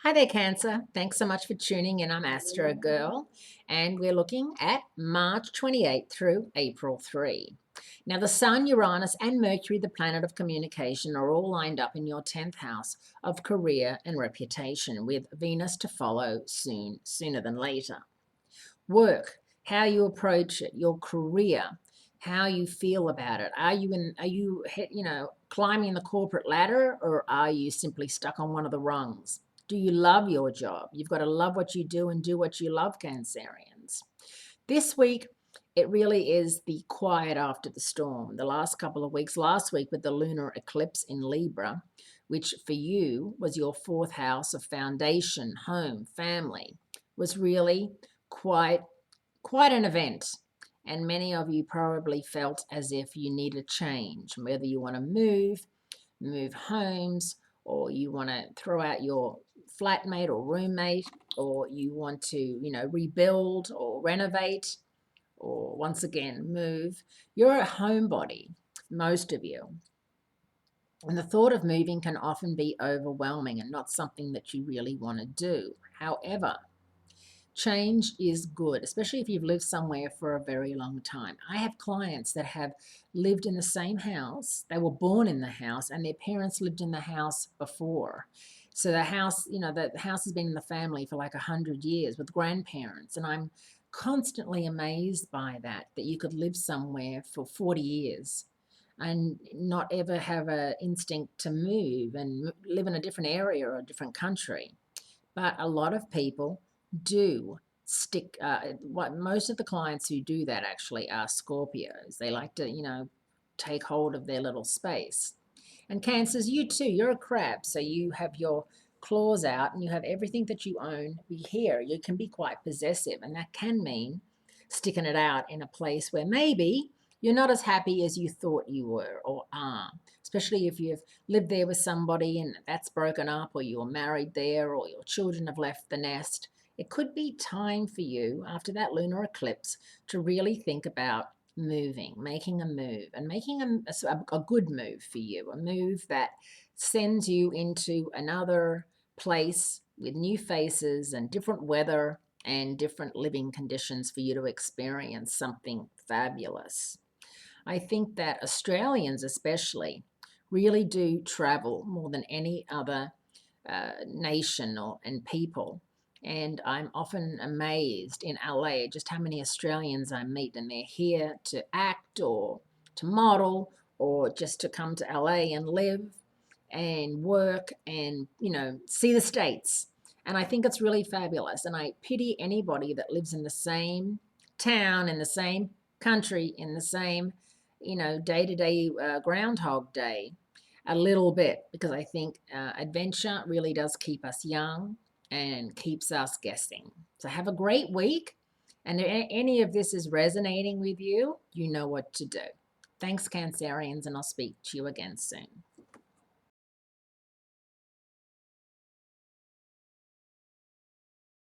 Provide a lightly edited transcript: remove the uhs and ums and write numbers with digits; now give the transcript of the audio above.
Hi there, Cancer. Thanks so much for tuning in. I'm Astrogirl, and we're looking at March 28th through April 3. Now, the Sun, Uranus, and Mercury, the planet of communication, are all lined up in your 10th house of career and reputation, with Venus to follow sooner than later. Work, how you approach it, your career, how you feel about it. Are you climbing the corporate ladder, or are you simply stuck on one of the rungs? Do you love your job? You've got to love what you do and do what you love, Cancerians. This week, it really is the quiet after the storm. The last couple of weeks, last week with the lunar eclipse in Libra, which for you was your fourth house of foundation, home, family, was really quite quite an event. And many of you probably felt as if you need a change, whether you want to move homes, or you want to throw out your flatmate or roommate, or you want to, rebuild or renovate, or once again move. You're a homebody, most of you. And the thought of moving can often be overwhelming and not something that you really want to do. However, change is good, especially if you've lived somewhere for a very long time. I have clients that have lived in the same house. They were born in the house and their parents lived in the house before. So the house, the house has been in the family for like 100 years with grandparents. And I'm constantly amazed by that you could live somewhere for 40 years and not ever have an instinct to move and live in a different area or a different country. But a lot of people do stick. What most of the clients who do that actually are Scorpios. They like to, take hold of their little space. And Cancers, you too. You're a crab, so you have your claws out and you have everything that you own here. You can be quite possessive, and that can mean sticking it out in a place where maybe you're not as happy as you thought you were or are, especially if you've lived there with somebody and that's broken up, or you're married there, or your children have left the nest. It could be time for you after that lunar eclipse to really think about moving, making a move, and making a good move for you, a move that sends you into another place with new faces and different weather and different living conditions for you to experience something fabulous. I think that Australians, especially, really do travel more than any other nation and people. And I'm often amazed in LA just how many Australians I meet, and they're here to act or to model or just to come to LA and live and work and, see the States. And I think it's really fabulous. And I pity anybody that lives in the same town, in the same country, in the same, day to day Groundhog Day a little bit, because I think adventure really does keep us young and keeps us guessing. So have a great week. And if any of this is resonating with you, you know what to do. Thanks, Cancerians, and I'll speak to you again soon.